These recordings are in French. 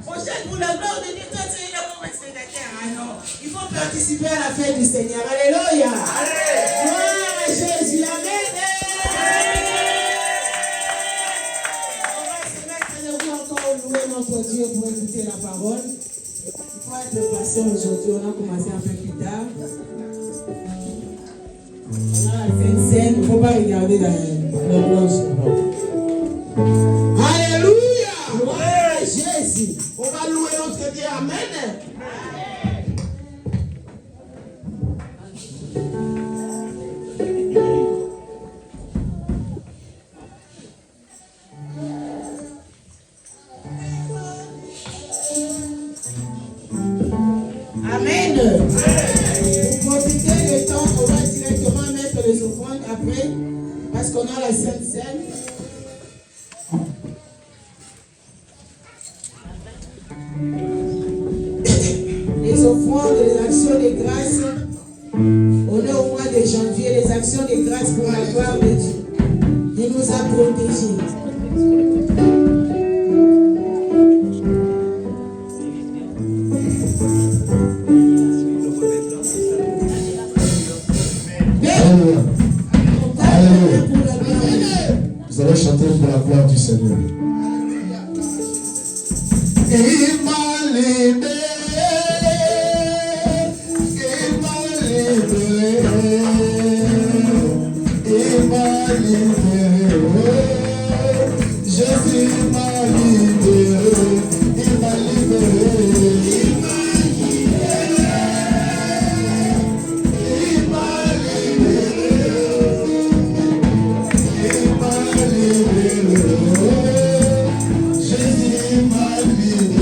Prochaine pour la gloire de Dieu, toi tu es là pour rester d'accord. Ah non, il faut participer à la fête du Seigneur. Alléluia. Gloire à Jésus. Amen. On va se mettre debout encore louer notre Dieu pour écouter la parole. Il faut être patient aujourd'hui. On a commencé un peu plus tard. On a la Sainte Seine. Il ne faut pas regarder dans le blanche. Alléluia. Gloire à Jésus. On va louer notre Dieu. Amen. Amen. Pour profiter du temps, on va directement mettre les offrandes après, parce qu'on a la Sainte Seine. Les offrandes, les actions de grâce. On est au mois de janvier, les actions de grâce pour la gloire de Dieu. Il nous a protégés. Vous allez chanter pour la gloire du Seigneur. Il m'a libéré, il m'a libéré, il m'a libéré, Jésus m'a libéré, il m'a libéré, il m'a libéré, Jésus m'a libéré.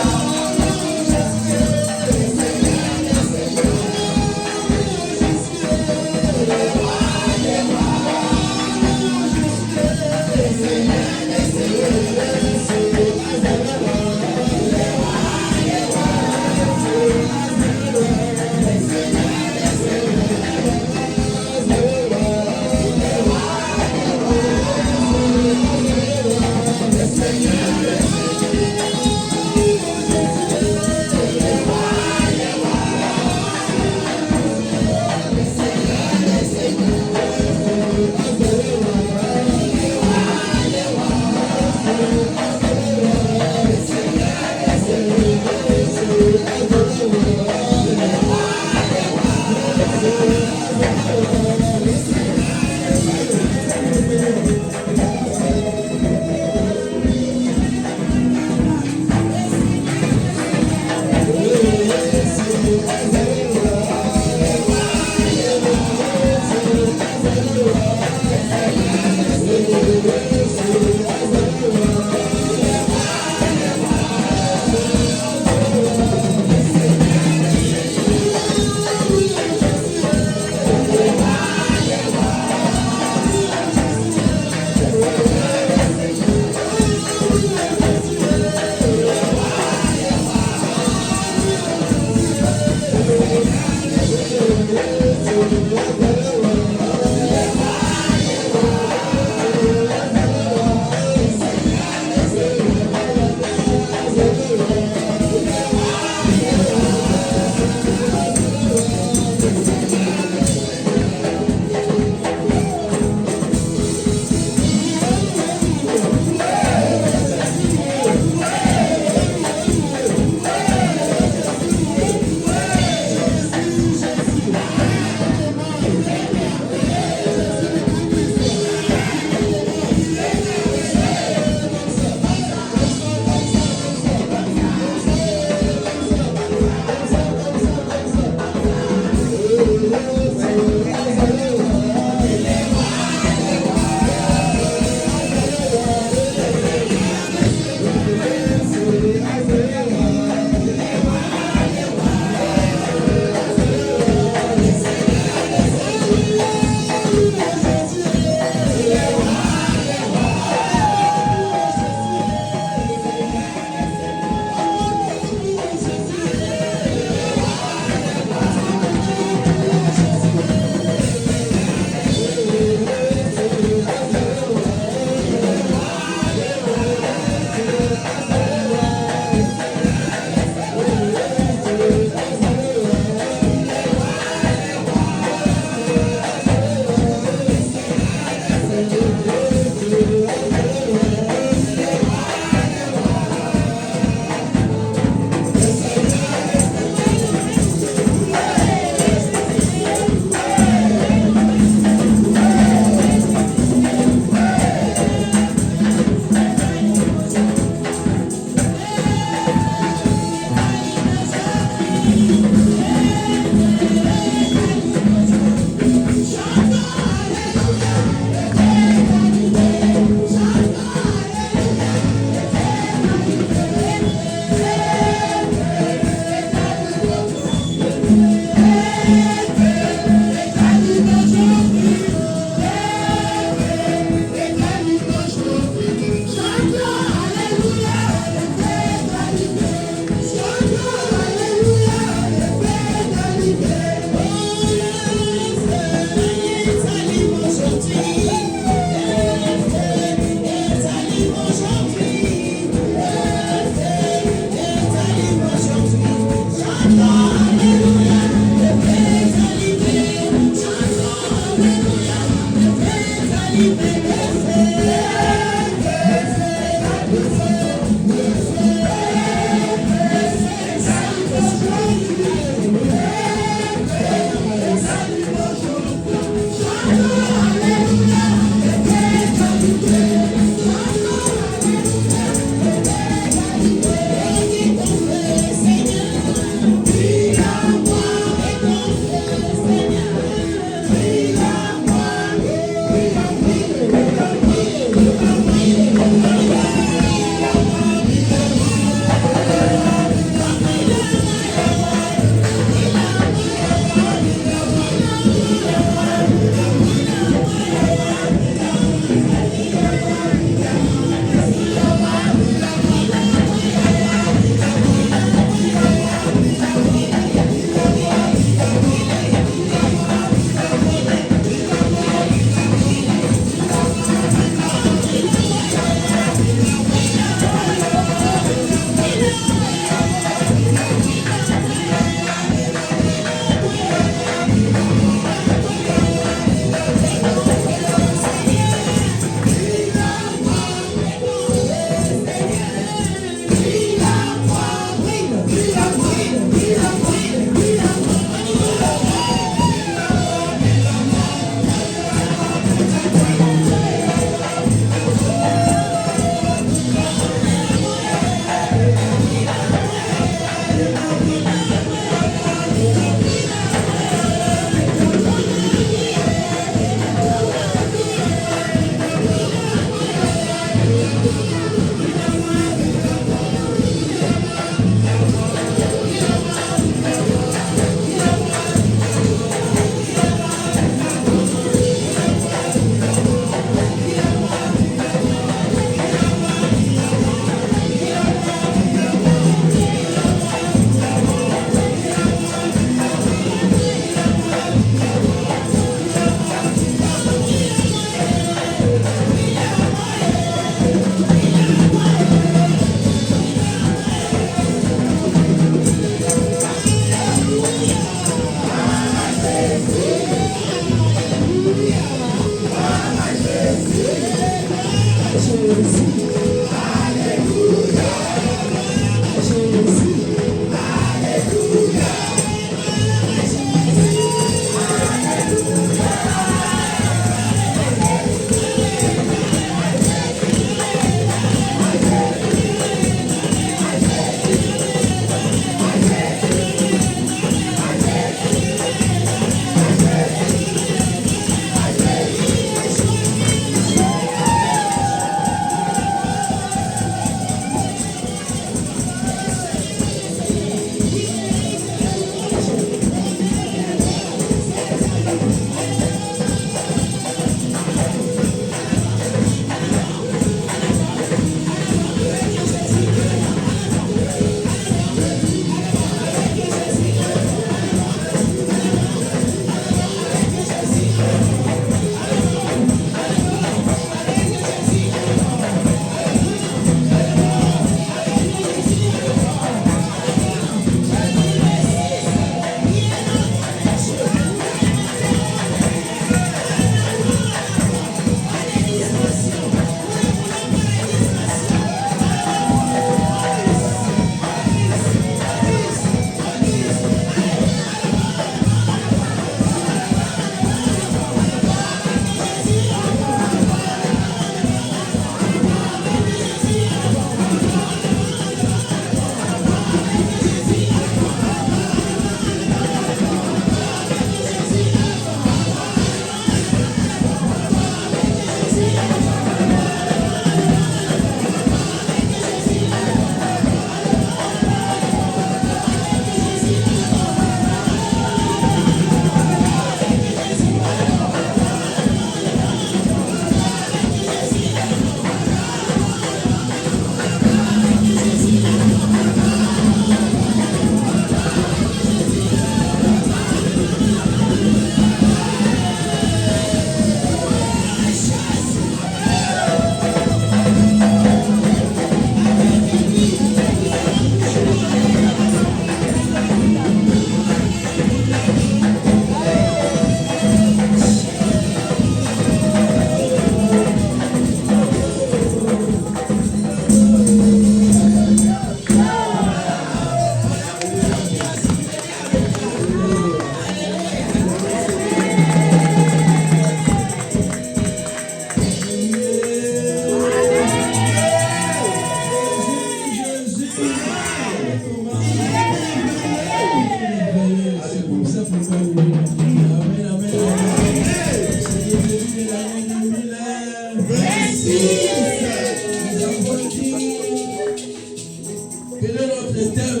prononce le terme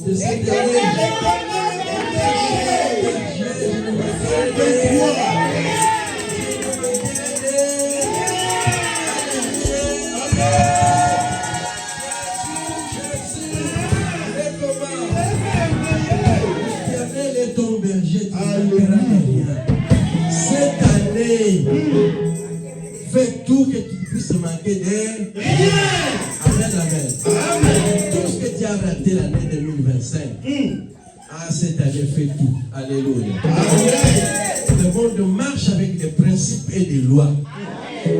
de cette année. L'Éternel est ton berger, cette année, fais tout que tu puisses manquer d'air. Amen, amen. Tout ce que tu as raté l'année 2025, cette année, fais tout. Alléluia. Le monde marche avec des principes et des lois.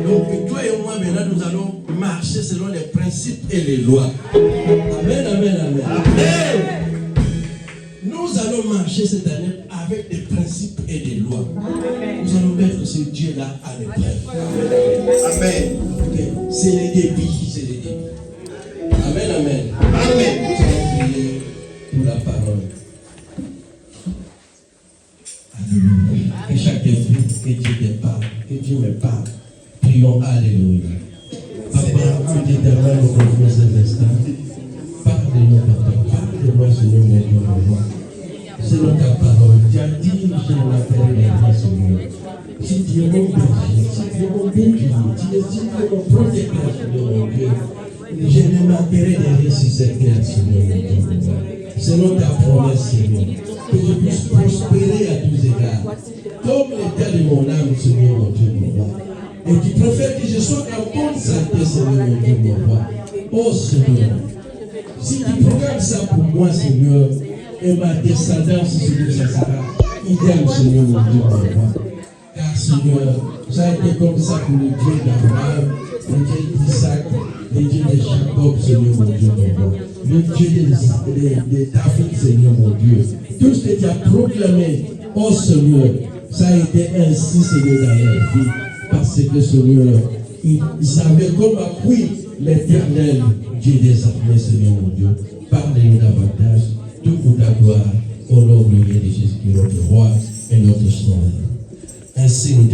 Donc, toi et moi, maintenant, nous allons marcher selon les principes et les lois. Amen, amen, amen. Nous allons marcher cette année avec des principes et des lois. Nous allons mettre ce Dieu-là à l'épreuve. Amen. Okay. C'est les débits, c'est les débits. Amen, amen. Amen. Nous allons prier pour la parole. Alléluia. Que chaque esprit, que Dieu te parle, que Dieu me parle. Prions, alléluia. Papa, Dieu éternel, nous confions ces instants. Parle-nous, papa. Parle-moi, Seigneur, mon Dieu, mon roi. Selon ta parole, tu as dit, je m'appelle les grands, Seigneur. Si tu es mon berger, si tu es mon bouclier, si tu es mon protecteur, Seigneur, mon Dieu, je ne m'appellerai de rien sur cette terre, Seigneur, mon Dieu, mon roi. Selon ta promesse, Seigneur, que je puisse prospérer à tous égards, comme l'état de mon âme, Seigneur, mon Dieu, mon roi. Et tu préfères que je sois en bonne santé, Seigneur, mon Dieu, mon roi. Oh Seigneur, si tu programmes ça pour moi, Seigneur, et ma descendance, Seigneur, ça sera idéal, Seigneur, mon Dieu, mon roi. Car, Seigneur, ça a été comme ça pour le Dieu d'Abraham, le Dieu d'Isaac, le Dieu de Jacob, Seigneur, mon Dieu, mon roi. Le Dieu de David, Seigneur, mon Dieu. Tout ce que tu as proclamé, oh Seigneur, ça a été ainsi, Seigneur, dans leur vie. Parce que, Seigneur, ils savaient comment appuyer l'Éternel, Dieu des armées, Seigneur, mon Dieu. Parlez-nous davantage, tout pour ta gloire, au nom de Jésus, notre roi et notre sauveur. Ainsi nous